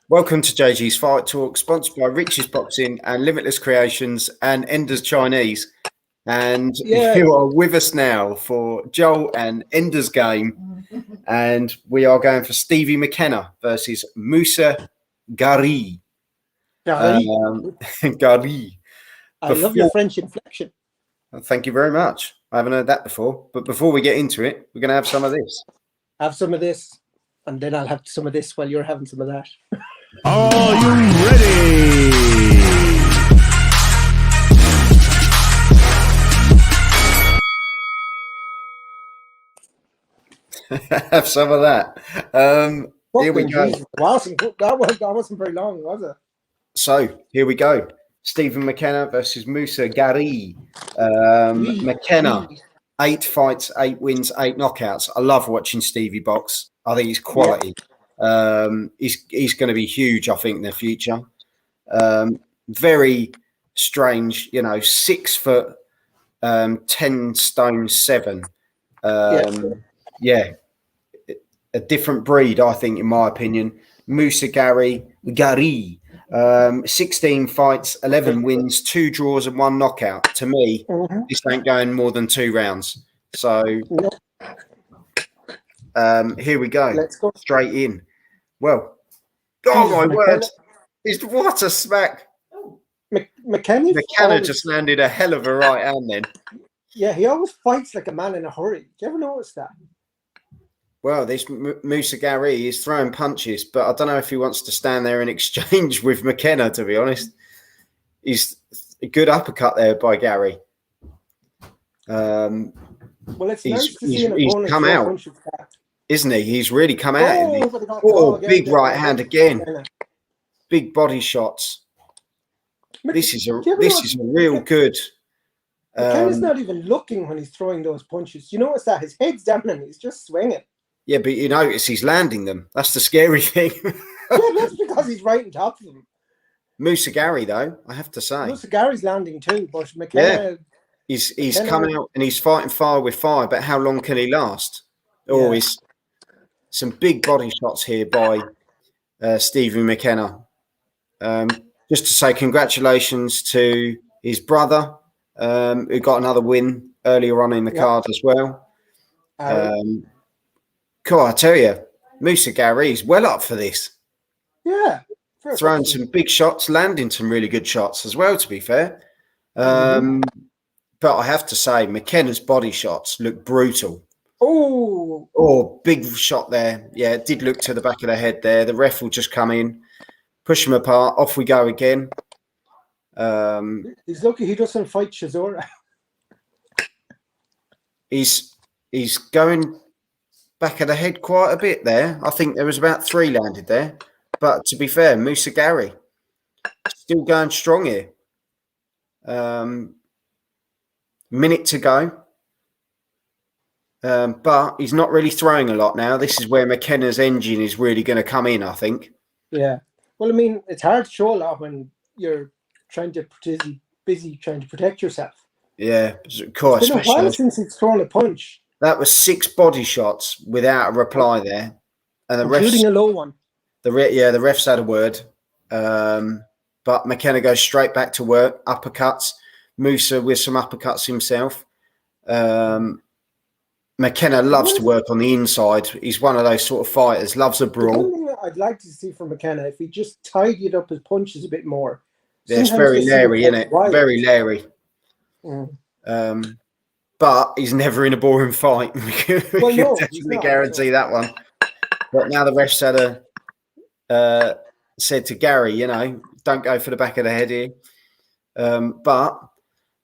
Welcome to JG's Fight Talk, sponsored by Rich's Boxing and Limitless Creations and Ender's Chinese. And you are with us now for Joel and Ender's game. And we are going for Stevie McKenna versus Moussa Gari. Gari. I love your French inflection. Thank you very much. I haven't heard that before. But before we get into it, we're going to have some of this. Have some of this, and then I'll have some of this while you're having some of that. Are you ready? Have some of that. Here we go. That wasn't very long, was it? So here we go. Stephen McKenna versus Moussa Gari. McKenna, 8 fights, 8 wins, 8 knockouts. I love watching Stevie box. I think he's quality. Yeah. He's going to be huge, I think, in the future. Very strange, 6 foot, 10 stone 7. Yeah, a different breed, I think, in my opinion. Moussa Gari, 16 fights, 11 wins, 2 draws and 1 knockout. To me, this ain't going more than 2 rounds. So here we go. Let's go straight in. Well, oh my word! What a smack! McKenna just landed a hell of a right hand then. Yeah, he always fights like a man in a hurry. Do you ever notice that? Well, this Moussa Gari is throwing punches, but I don't know if he wants to stand there and exchange with McKenna, to be honest. He's a good uppercut there by Gary. Well, it's nice to see an opponent he's come out, punches back. Isn't he? He's really come out. Big right hand again. Big body shots. This is a real good. McKenna's not even looking when he's throwing those punches. You notice that his head's down and he's just swinging. Yeah, but you notice he's landing them. That's the scary thing. Yeah, that's because he's right on top of them. Moussa Gari, though, I have to say. Moussa Gari's landing too, but McKenna... Yeah, he's coming out and he's fighting fire with fire, but how long can he last? Oh, he's some big body shots here by Stephen McKenna. Just to say congratulations to his brother, who got another win earlier on in the card as well. Cool, I tell you, Moussa Gari's well up for this. Yeah. Throwing some big shots, landing some really good shots as well, to be fair. But I have to say, McKenna's body shots look brutal. Oh, big shot there. Yeah, it did look to the back of the head there. The ref will just come in, push him apart. Off we go again. He's lucky he doesn't fight Chisora. He's going back of the head quite a bit there. I think there was about 3 landed there. But to be fair, Moussa Gari still going strong here. Minute to go. But he's not really throwing a lot now. This is where McKenna's engine is really going to come in, I think. Yeah. Well, I mean, it's hard to show a lot when you're busy trying to protect yourself. Yeah, of course. It's been a while since he's thrown a punch. That was 6 body shots without a reply there. And including a low one. The refs had a word. But McKenna goes straight back to work. Uppercuts. Moussa with some uppercuts himself. McKenna loves to work on the inside. He's one of those sort of fighters, loves a brawl. The thing that I'd like to see from McKenna, if he just tidied up his punches a bit more. Yeah, it's very Larry, isn't it? Very Larry. But he's never in a boring fight. we can definitely guarantee that one. But now the refs said to Gary, don't go for the back of the head here. But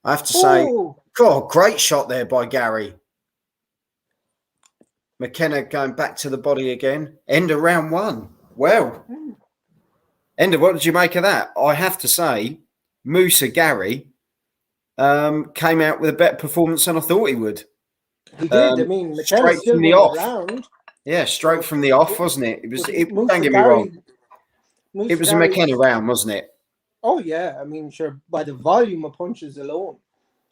I have to say, God, great shot there by Gary. McKenna going back to the body again. End of round 1. Well, Ender, what did you make of that? I have to say, Moussa Gari came out with a better performance than I thought he would. He did. I mean, McKenna still from the off. Around. Yeah, straight from the off, wasn't it? Don't get me wrong. It was a McKenna round, wasn't it? Oh, yeah. I mean, sure, by the volume of punches alone.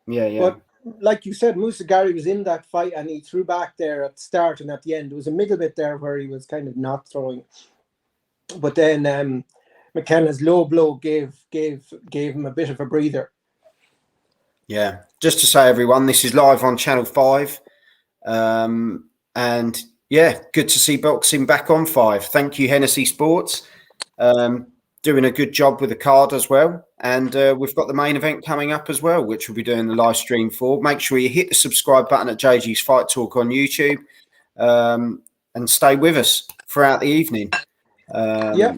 Yeah. But like you said, Moussa Gari was in that fight and he threw back there at the start and at the end. There was a middle bit there where he was kind of not throwing. But then McKenna's low blow gave him a bit of a breather. Yeah. Just to say, everyone, this is live on Channel 5. And yeah, good to see boxing back on 5. Thank you, Hennessy Sports. Doing a good job with the card as well. And we've got the main event coming up as well, which we'll be doing the live stream for. Make sure you hit the subscribe button at JG's Fight Talk on YouTube, and stay with us throughout the evening. I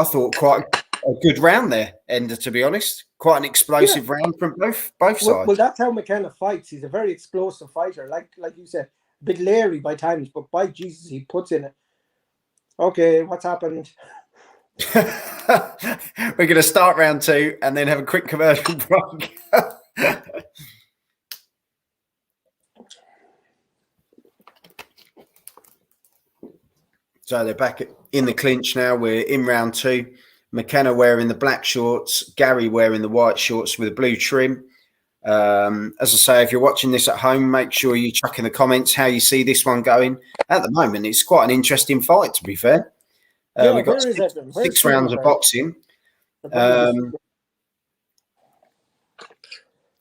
thought quite a good round there, Ender, to be honest. Quite an explosive round from both sides. Well, that's how McKenna fights. He's a very explosive fighter. Like you said, a bit leery by times, but by Jesus, he puts in it. Okay, what's happened? We're going to start round 2 and then have a quick commercial break. So they're back in the clinch now. We're in round 2. McKenna wearing the black shorts, Gary wearing the white shorts with a blue trim. As I say, if you're watching this at home, make sure you chuck in the comments how you see this one going. At the moment, it's quite an interesting fight, to be fair. We've got 6 rounds of boxing.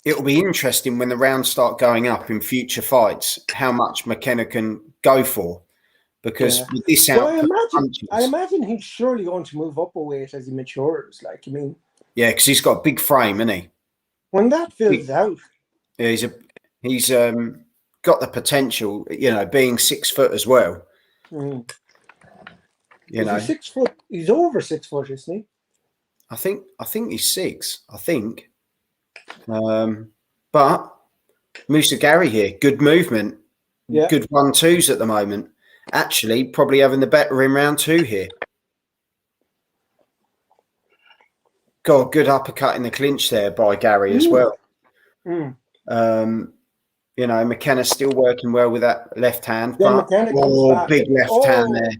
It'll be interesting when the rounds start going up in future fights, how much McKenna can go for. Because with this output, I imagine he's surely going to move up a weight as he matures. Yeah, because he's got a big frame, isn't he? When that fills out, yeah, he's got the potential. Being 6 foot as well. He's 6 foot. He's over 6 foot, isn't he? I think he's 6. I think. But Moussa Gary here, good movement, good 1-2s at the moment. Actually, probably having the better in round 2 here. Got a good uppercut in the clinch there by Gary as well. McKenna's still working well with that left hand. But, big left hand there.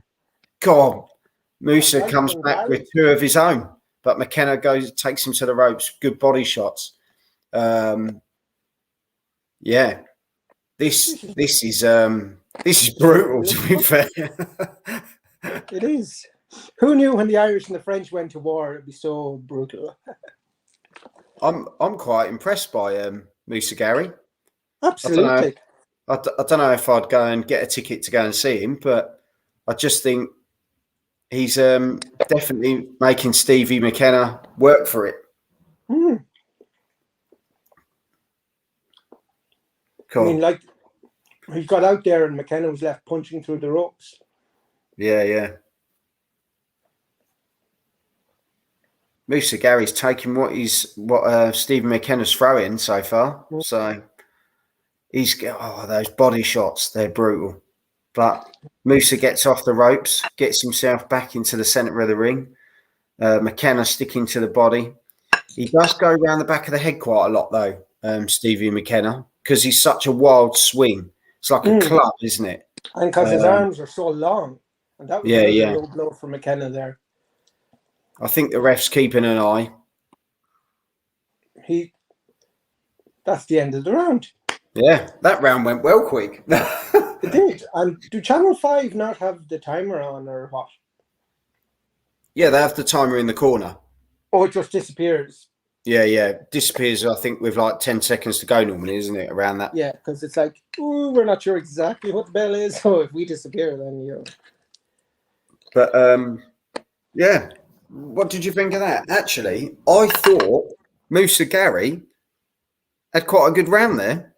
God, Moussa comes back with 2 of his own. But McKenna takes him to the ropes. Good body shots. This is brutal, to be fair. It is. Who knew when the Irish and the French went to war it'd be so brutal? I'm quite impressed by Moussa Gary. Absolutely. I don't know if I'd go and get a ticket to go and see him, but I just think he's definitely making Stevie McKenna work for it. Cool. I mean, he got out there and McKenna was left punching through the ropes. Yeah. Moussa Gary's taking what Stephen McKenna's throwing so far. So those body shots, they're brutal. But Moussa gets off the ropes, gets himself back into the centre of the ring. McKenna sticking to the body. He does go around the back of the head quite a lot though, Stevie McKenna, because he's such a wild swing. It's like a club, isn't it? And because his arms are so long. And that was a low blow for McKenna there. I think the ref's keeping an eye. That's the end of the round. Yeah, that round went well quick. It did. And do Channel 5 not have the timer on or what? Yeah, they have the timer in the corner. Oh, it just disappears. Yeah. Disappears, I think, with like 10 seconds to go normally, isn't it? Around that. Yeah, because it's like, we're not sure exactly what the bell is. So if we disappear, then But, yeah. What did you think of that? Actually, I thought Moussa Gary had quite a good round there.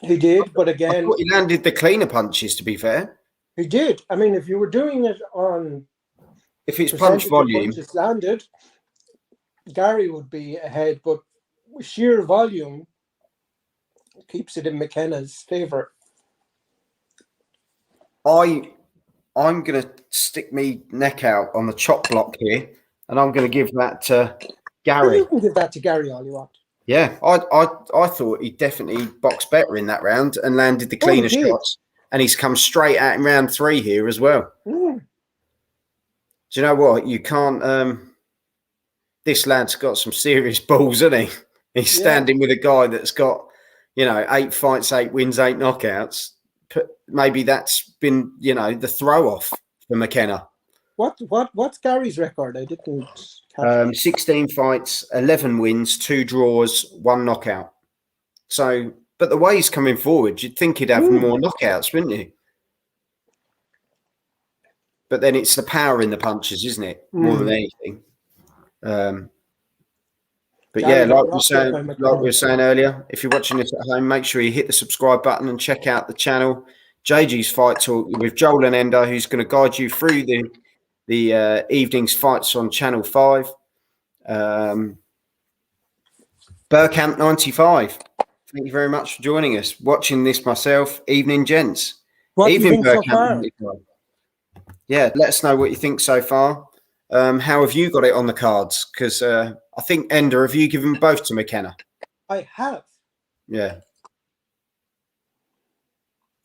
He did, but again... I thought he landed the cleaner punches, to be fair. He did. I mean, if you were doing it on... If it's punch volume... punches landed, Gary would be ahead, but sheer volume keeps it in McKenna's favour. I'm going to stick me neck out on the chop block here, and I'm going to give that to Gary. Well, you can give that to Gary all you want. Yeah, I thought he definitely boxed better in that round and landed the cleaner shots, and he's come straight out in round 3 here as well. Do you know what? You can't... this lad's got some serious balls, hasn't he? He's standing with a guy that's got, 8 fights, 8 wins, 8 knockouts. Maybe that's been, the throw off for McKenna. What's Gary's record? I didn't catch 16 fights, 11 wins, 2 draws, 1 knockout. So, but the way he's coming forward, you'd think he'd have more knockouts, wouldn't you? But then it's the power in the punches, isn't it? More than anything. But yeah, like we were saying earlier, if you're watching this at home, make sure you hit the subscribe button and check out the channel. JG's Fight Talk with Joel and Endo, who's going to guide you through the evening's fights on Channel 5. Burkamp 95. Thank you very much for joining us. Watching this myself. Evening, gents. What Evening, do you think so far? 95. Yeah, let us know what you think so far. How have you got it on the cards? Because I think, Ender, have you given both to McKenna? I have. Yeah.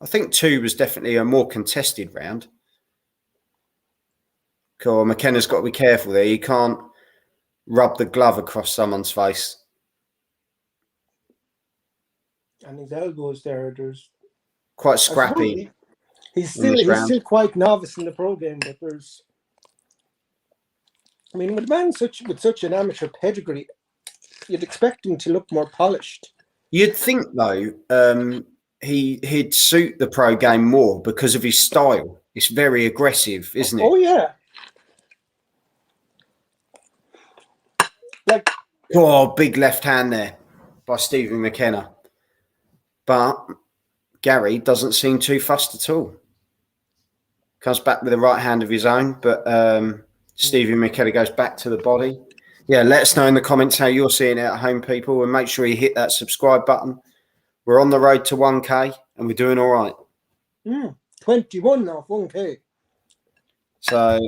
I think 2 was definitely a more contested round. Cool. McKenna's got to be careful there. You can't rub the glove across someone's face. And his elbows there's quite scrappy. He's still quite novice in the pro game, but there's. I mean, with a man with such an amateur pedigree, you'd expect him to look more polished. You'd think, though, he'd suit the pro game more because of his style. It's very aggressive, isn't it? Oh yeah. Big left hand there by Stephen McKenna. But Gary doesn't seem too fussed at all. Comes back with a right hand of his own, but Stephen McKenna goes back to the body. Yeah, let us know in the comments how you're seeing it at home, people, and make sure you hit that subscribe button. We're on the road to 1K, and we're doing all right. 21 off 1K. So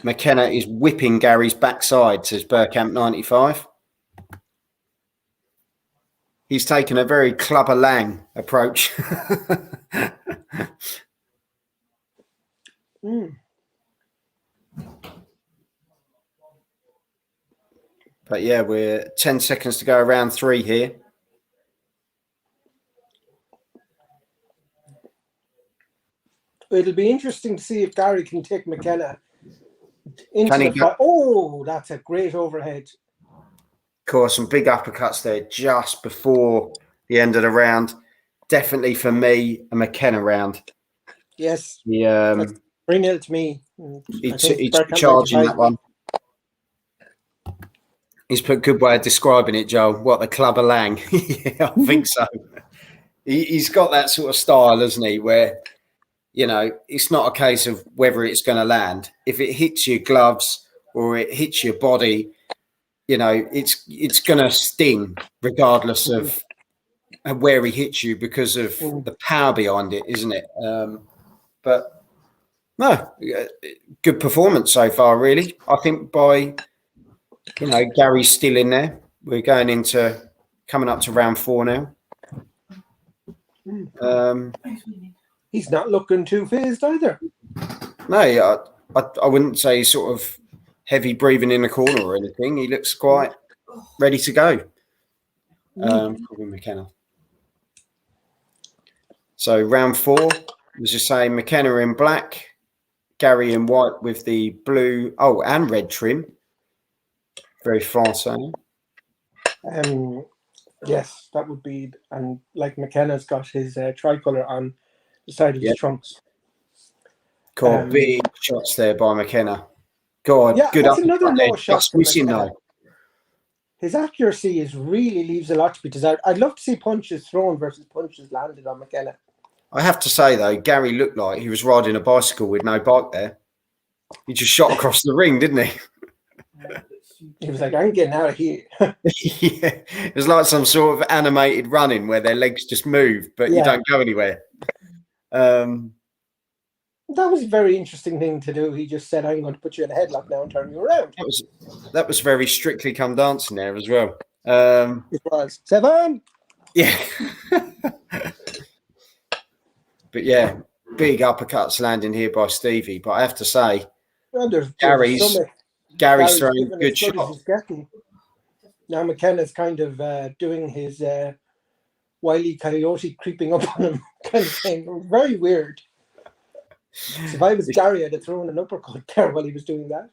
McKenna is whipping Gary's backside, says Burkamp 95. He's taken a very Clubber Lang approach. But yeah, we're 10 seconds to go around 3 here. It'll be interesting to see if Gary can take McKenna into the fight. Oh, that's a great overhead. Of course, some big uppercuts there just before the end of the round. Definitely for me, a McKenna round. Yes. That's 3-0 to me. He's charging that one. He's put a good way of describing it, Joel. What, the Clubber Lang? Yeah, I think so. He's got that sort of style, hasn't he, where, you know, it's not a case of whether it's going to land. If it hits your gloves or it hits your body, you know, it's going to sting regardless of where he hits you because of the power behind it, isn't it? But no, good performance so far, really. I think by, you know, Gary's still in there. We're coming up to round 4 now. He's not looking too phased either. No, I wouldn't say he's sort of heavy breathing in the corner or anything. He looks quite ready to go. McKenna. So round 4, as you say, McKenna in black, Gary in white with the blue, and red trim. Very Francais. Yes, that would be, and like McKenna's got his tricolour on the side of his trunks. Cool, big shots there by McKenna. God, yeah, good that's up another low shot. Just missing though. His accuracy really leaves a lot to be desired. I'd love to see punches thrown versus punches landed on McKenna. I have to say though, Gary looked like he was riding a bicycle with no bike there. He just shot across the ring, didn't he? He was like, I'm getting out of here. Yeah, it was like some sort of animated running where their legs just move, but you don't go anywhere. That was a very interesting thing to do. He just said, I'm going to put you in a headlock now and turn you around. That was very Strictly Come Dancing there as well. It was. 7. Yeah. But yeah, big uppercuts landing here by Stevie. But I have to say, Gary's throwing good shots. Now McKenna's kind of doing his Wile E. Coyote creeping up on him kind of thing. Very weird. So if I was Gary, I'd have thrown an uppercut there while he was doing that.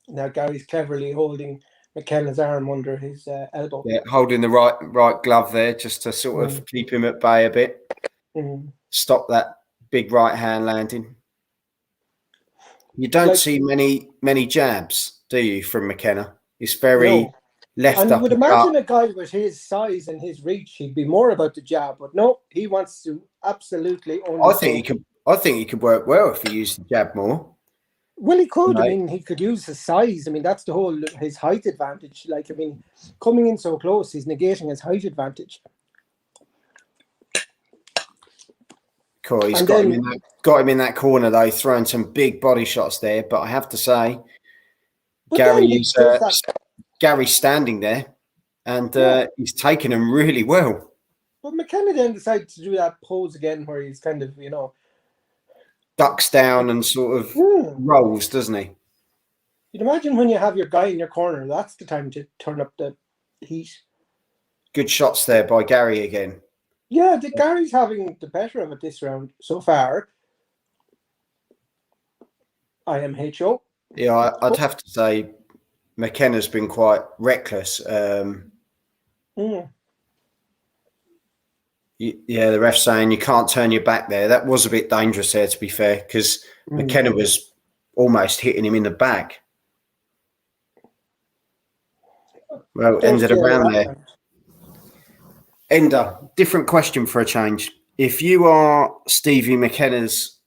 Now Gary's cleverly holding McKenna's arm under his elbow. Yeah, holding the right glove there just to sort of keep him at bay a bit. Stop that big right hand landing. You don't see many jabs, do you, from McKenna? It's very left and up. You would imagine a guy with his size and his reach, he'd be more about the jab, but no, he wants to absolutely only. I think he could work well if he used the jab more. Well, he could. I mean, he could use his size. I mean, that's the whole his height advantage. Like, I mean, coming in so close, he's negating his height advantage. Cool. He's got him in that corner though, throwing some big body shots there. But I have to say, Gary's standing there, and he's taking them really well. But McKenna then decided to do that pose again, where he's kind of, ducks down and sort of rolls, doesn't he? You'd imagine when you have your guy in your corner, that's the time to turn up the heat. Good shots there by Gary again. Yeah, Gary's having the better of it this round so far. IMHO. Yeah, I'd have to say McKenna's been quite reckless. Yeah, the ref's saying you can't turn your back there. That was a bit dangerous there, to be fair, because McKenna was almost hitting him in the back. Well, ended around there. Ender, different question for a change. If you are Stevie McKenna's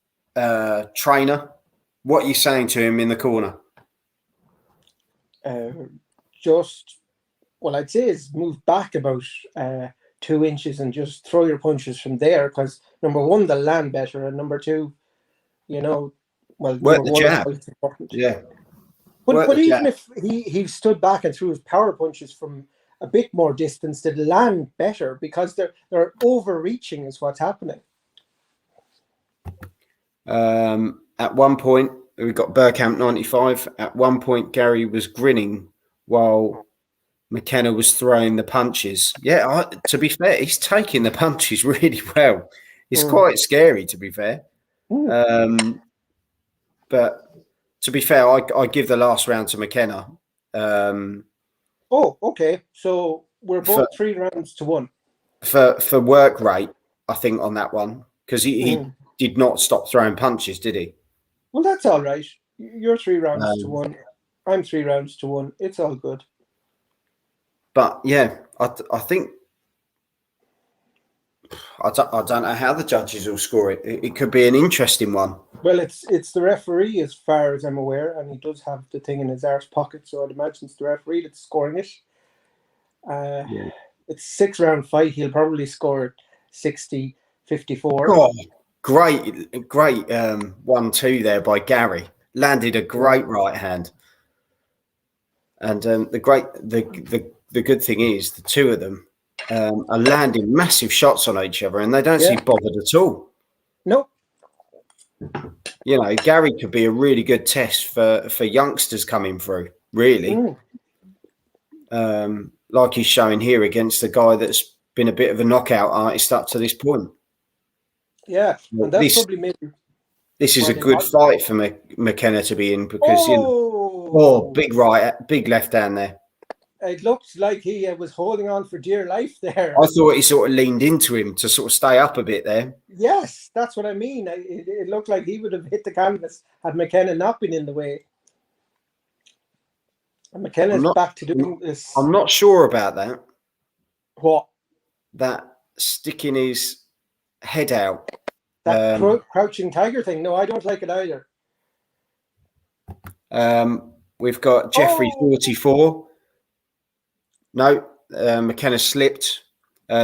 trainer, what are you saying to him in the corner? I'd say is move back about 2 inches and just throw your punches from there, because number one, they'll land better, and number two, work the jab. Yeah. But even if he stood back and threw his power punches from a bit more distance, they'd land better, because they're overreaching is what's happening. At one point, we've got Burkamp 95. At one point, Gary was grinning while McKenna was throwing the punches. Yeah, to be fair, he's taking the punches really well. It's quite scary, to be fair. But to be fair, I give the last round to McKenna. Okay. So we're both 3 rounds to 1. For work rate, I think, on that one, because he did not stop throwing punches, did he? Well, that's all right. You're 3 rounds to 1. I'm 3 rounds to 1. It's all good. But yeah, I think I don't know how the judges will score it. It could be an interesting one. Well, it's the referee, as far as I'm aware, and he does have the thing in his arse pocket, so I'd imagine it's the referee that's scoring it. It's 6-round fight. He'll probably score 60-54. Oh, great 1-2 there by Gary. Landed a great right hand. And the good thing is the two of them are landing massive shots on each other, and they don't seem bothered at all. Nope. Gary could be a really good test for youngsters coming through, really. Like he's showing here against a guy that's been a bit of a knockout artist up to this point. Yeah, and that's probably maybe. This is a good fight for McKenna to be in, because big left hand there. It looked like he was holding on for dear life there. I thought he sort of leaned into him to sort of stay up a bit there. Yes, that's what I mean. It looked like he would have hit the canvas had McKenna not been in the way. And McKenna's back to doing this. I'm not sure about that. What? That sticking his head out. That crouching tiger thing. No, I don't like it either. We've got Jeffrey 44. No, McKenna slipped.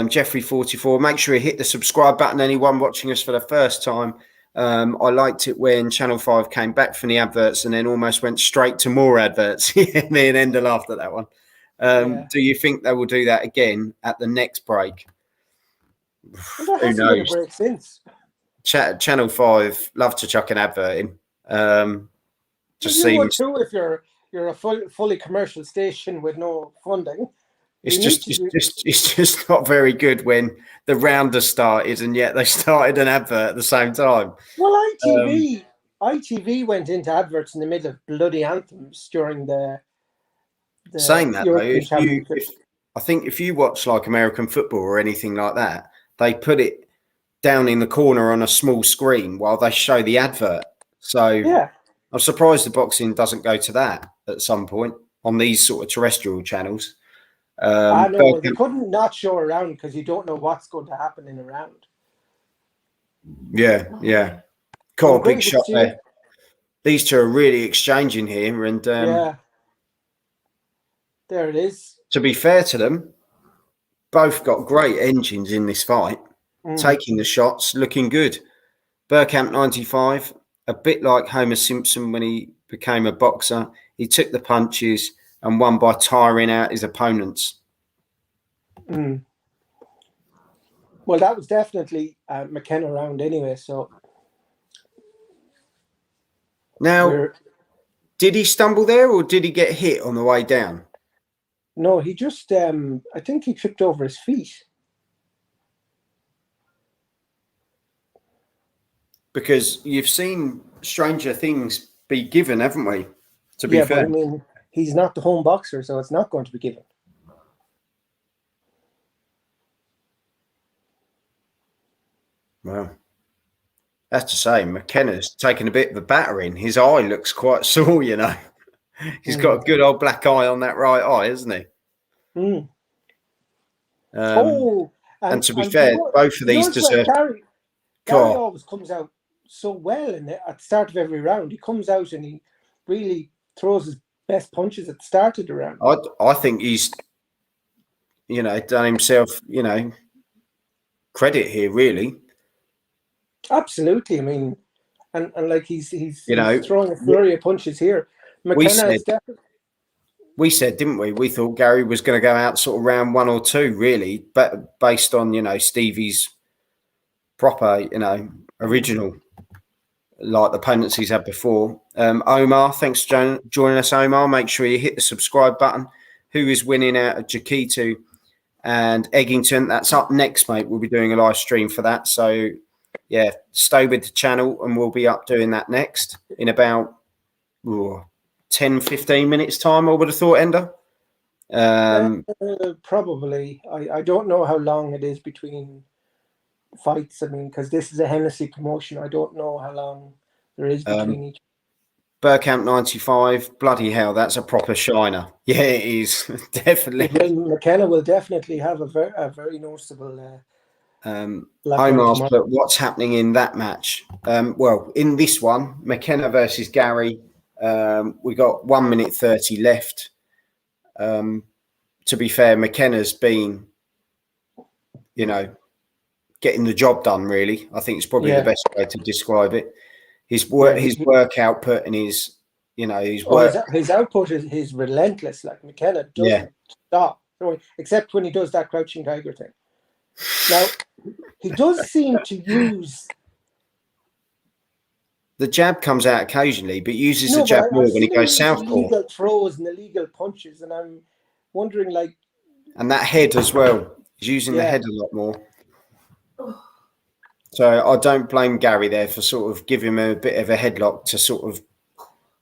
Jeffrey 44. Make sure you hit the subscribe button, anyone watching us for the first time. I liked it when Channel 5 came back from the adverts and then almost went straight to more adverts. Me and Ender laughed at that one. Do you think they will do that again at the next break? Well, who knows? Been a break since. Channel 5 love to chuck an advert in. Just seems too, if you're a fully commercial station with no funding. It's just not very good when the rounder started and yet they started an advert at the same time. Well, ITV went into adverts in the middle of bloody anthems during the saying that European though, Championship. I think if you watch like American football or anything like that, they put it down in the corner on a small screen while they show the advert. So yeah, I'm surprised the boxing doesn't go to that at some point on these sort of terrestrial channels. I know they couldn't not show a round because you don't know what's going to happen in a round. Yeah. Cool, big shot there. These two are really exchanging here, and yeah, there it is. To be fair to them, both got great engines in this fight, taking the shots, looking good. Bergkamp 95, a bit like Homer Simpson when he became a boxer. He took the punches and won by tiring out his opponents. Well, that was definitely McKenna round anyway. So now, did he stumble there or did he get hit on the way down? No, he just, I think he tripped over his feet. Because you've seen stranger things be given, haven't we? To be fair. But I mean, he's not the home boxer, so it's not going to be given. Well, that's to say, McKenna's taken a bit of a battering. His eye looks quite sore, you know. He's got a good old black eye on that right eye, hasn't he? And to be fair, both of these deserve. Gary always comes out so well at the start of every round. He comes out and he really throws his best punches at the start of the round. I think he's, done himself, credit here, really. Absolutely. I mean, and like he's throwing a flurry of punches here. McKenna we said, didn't we? We thought Gary was going to go out sort of round 1 or 2, really, but based on, Stevie's proper, original, like the opponents he's had before. Omar, thanks for joining us, Omar. Make sure you hit the subscribe button. Who is winning out of Jakitu and Eggington? That's up next, mate. We'll be doing a live stream for that. So, yeah, stay with the channel and we'll be up doing that next in about 10, 15 minutes time, I would have thought, Ender. Probably. I don't know how long it is between fights. I mean, because this is a Hennessy promotion. I don't know how long there is between each. Bergkamp 95, bloody hell, that's a proper shiner. Yeah, it is. Definitely. McKenna will definitely have a very noticeable Omar's put what's happening in that match. Well, in this one, McKenna versus Gary, we got 1 minute 30 left. To be fair, McKenna's been, getting the job done, really. I think it's probably the best way to describe it. His work output and his work. His output is relentless. Like McKenna doesn't stop, except when he does that crouching tiger thing. Now, he does seem to use... The jab comes out occasionally, but uses the jab more when he goes southpaw. Illegal throws and illegal punches, and I'm wondering, like... And that head as well. He's using the head a lot more. So I don't blame Gary there for sort of giving him a bit of a headlock to sort of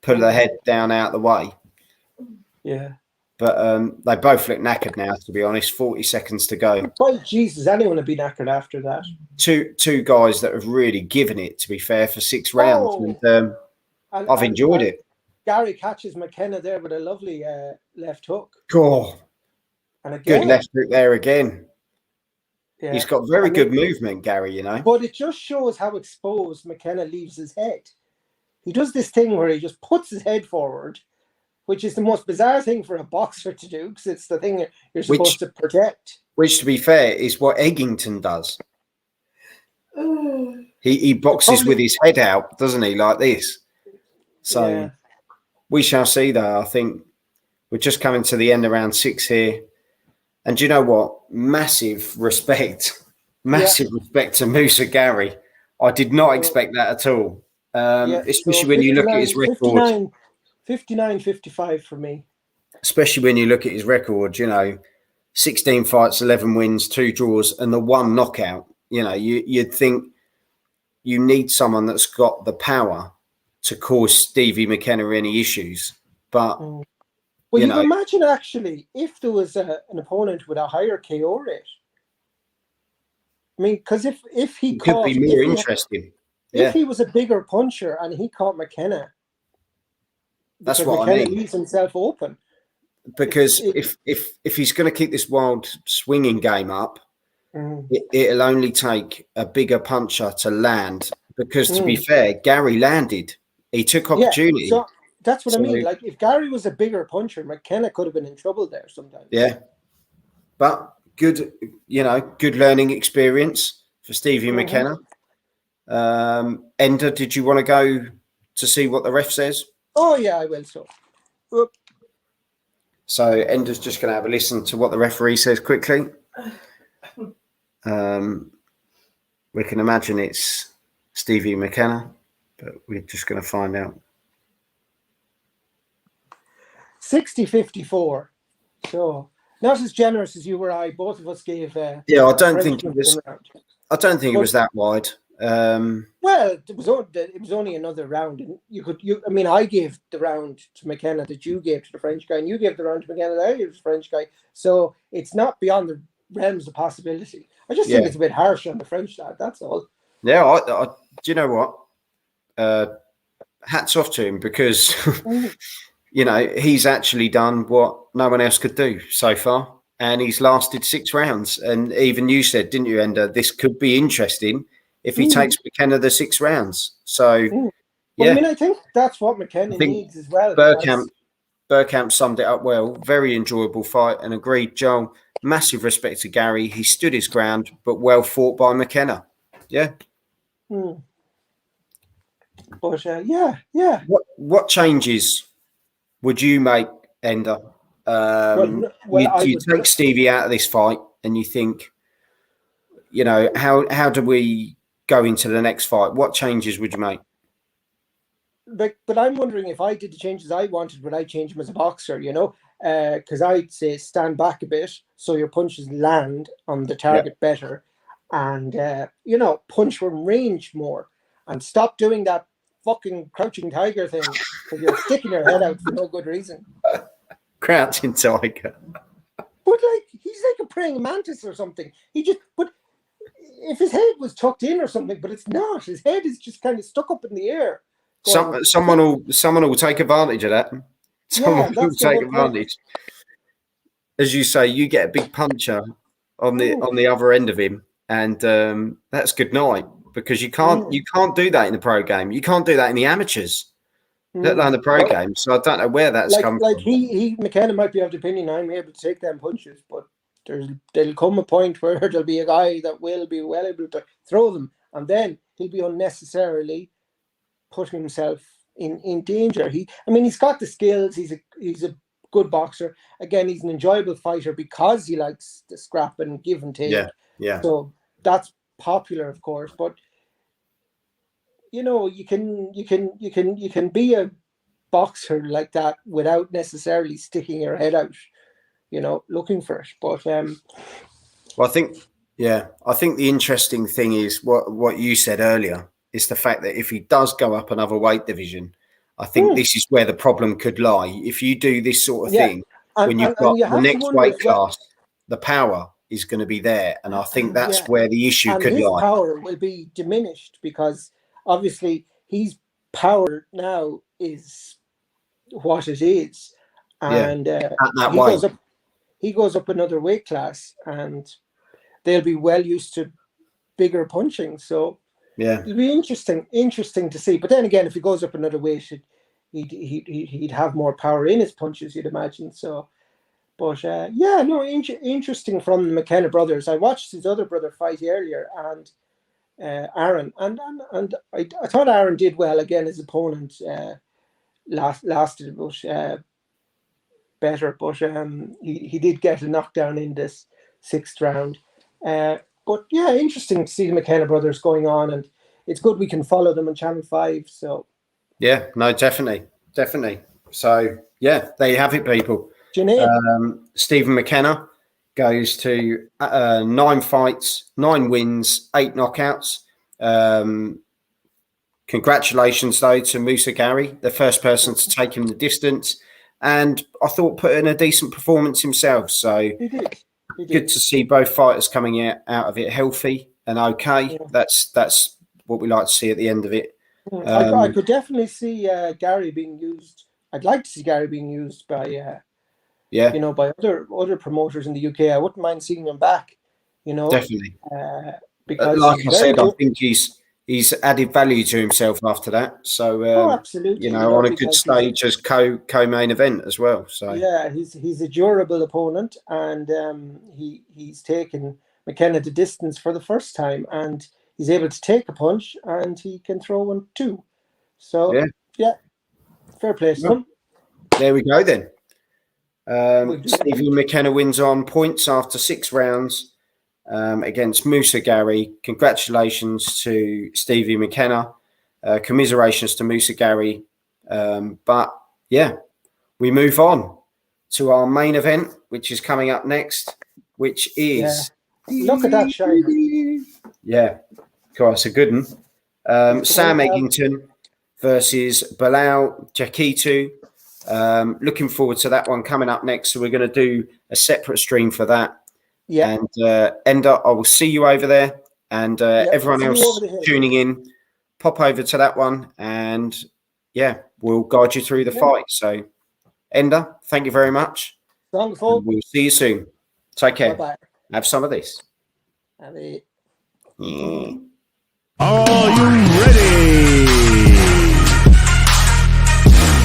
pull the head down out of the way. Yeah. But they both look knackered now, to be honest. 40 seconds to go. Well, Jesus, anyone would be knackered after that. Two guys that have really given it, to be fair, for 6 rounds. And I've enjoyed it. Gary catches McKenna there with a lovely left hook. Cool. And again, good left hook there again. Yeah. He's got very good movement, Gary, But it just shows how exposed McKenna leaves his head. He does this thing where he just puts his head forward, which is the most bizarre thing for a boxer to do because it's the thing you're supposed to protect. Which, to be fair, is what Eggington does. He boxes with his head out, doesn't he, like this? So we shall see, though. I think we're just coming to the end of round 6 here. And do you know what? Massive respect to Moussa Gary. I did not expect that at all. Especially when you look at his record. 59-55 for me. Especially when you look at his record, 16 fights, 11 wins, 2 draws, and the 1 knockout. You'd think you need someone that's got the power to cause Stevie McKenna any issues. But, well, you imagine actually if there was an opponent with a higher KO rate. I mean, because if he could be more interesting. If he was a bigger puncher and he caught McKenna, that's because what McKenna I mean. leaves himself open. Because if he's going to keep this wild swinging game up, it'll only take a bigger puncher to land. Because to be fair, Gary landed. He took opportunity. So that's what I mean. Like if Gary was a bigger puncher, McKenna could have been in trouble there sometimes. Yeah. But good learning experience for Stevie McKenna. Ender, did you want to go to see what the ref says? Oh yeah, I will. So Ender's just going to have a listen to what the referee says quickly. We can imagine it's Stevie McKenna, but we're just going to find out. 60-54. So not as generous as you or I. Both of us gave. I don't think it was. I don't think it was that wide. Well, it was only another round, and I gave the round to McKenna that you gave to the French guy, and you gave the round to McKenna that I gave to the French guy. So it's not beyond the realms of possibility. I just think it's a bit harsh on the French lad. That's all. Yeah, I do you know what? Hats off to him because he's actually done what no one else could do so far, and he's lasted 6 rounds. And even you said, didn't you, Ender? This could be interesting if he takes McKenna the 6 rounds. So, Well, I mean, I think that's what McKenna needs as well. Burkamp summed it up well. Very enjoyable fight, and agreed, Joel. Massive respect to Gary. He stood his ground, but well fought by McKenna. Yeah. But, yeah. What changes would you make, Ender? You take Stevie out of this fight and you think, how do we go into the next fight? What changes would you make? But I'm wondering if I did the changes I wanted, would I change him as a boxer, Because I'd say stand back a bit so your punches land on the target better and, punch from range more and stop doing that fucking crouching tiger thing because you're sticking your head out for no good reason. Crouching tiger. But he's like a praying mantis or something. But if his head was tucked in or something, but it's not. His head is just kind of stuck up in the air. Someone will take advantage of that. Someone will take advantage. As you say, you get a big puncher on the other end of him, and that's good night because you can't do that in the pro game. You can't do that in the amateurs, let alone the pro game. So I don't know where that's come from. McKenna might be of the opinion I'm able to take them punches, but there'll come a point where there'll be a guy that will be well able to throw them, and then he'll be unnecessarily putting himself in danger. He's got the skills. He's a good boxer. Again, he's an enjoyable fighter because he likes to scrap and give and take. Yeah. So that's popular, of course. But you can be a boxer like that without necessarily sticking your head out, looking for it. But well, I think the interesting thing is what you said earlier. Is the fact that if he does go up another weight division, I think this is where the problem could lie. If you do this sort of thing, when you've got the next weight class, the power is going to be there. And I think that's where the issue could lie. His power will be diminished because obviously his power now is what it is. And he goes up another weight class and they'll be well used to bigger punching. So it'll be interesting to see. But then again, if he goes up another weight, he'd have more power in his punches, you'd imagine. So, but interesting from the McKenna brothers. I watched his other brother fight earlier, and Aaron, and I thought Aaron did well. Again, his opponent lasted a bit better, but he did get a knockdown in this 6th round. But interesting to see the McKenna brothers going on, and it's good we can follow them on Channel 5. So definitely. So there you have it, people. Janine. Stephen McKenna, goes to 9 fights, 9 wins, 8 knockouts. Congratulations, though, to Moussa Gary, the first person to take him the distance. And I thought put in a decent performance himself. So He did. Good to see both fighters coming out of it healthy and okay. Yeah. That's what we like to see at the end of it. I could definitely see Gary being used. I'd like to see Gary being used by by other promoters in the UK. I wouldn't mind seeing him back. Definitely. Because like I said, I think he's added value to himself after that. So absolutely. On a good stage as co-main event as well. So yeah, he's a durable opponent, and he's taken McKenna the distance for the first time, and he's able to take a punch, and he can throw one too. So yeah, fair play to him. There we go then. Stevie McKenna wins on points after 6 rounds against Moussa Gary. Congratulations to Stevie McKenna. Commiserations to Moussa Gary. But yeah, we move on to our main event, which is coming up next, which is... Look at that shiner. Yeah, God, it's a good one. Sam Eggington versus Bilal Jakitu. Looking forward to that one coming up next. So we're going to do a separate stream for that. Yeah. And Ender, I will see you over there. And everyone else tuning in, pop over to that one. And yeah, we'll guide you through the fight. So Ender, thank you very much. Wonderful. We'll see you soon. Take care. Bye-bye. Have some of this. Are you ready?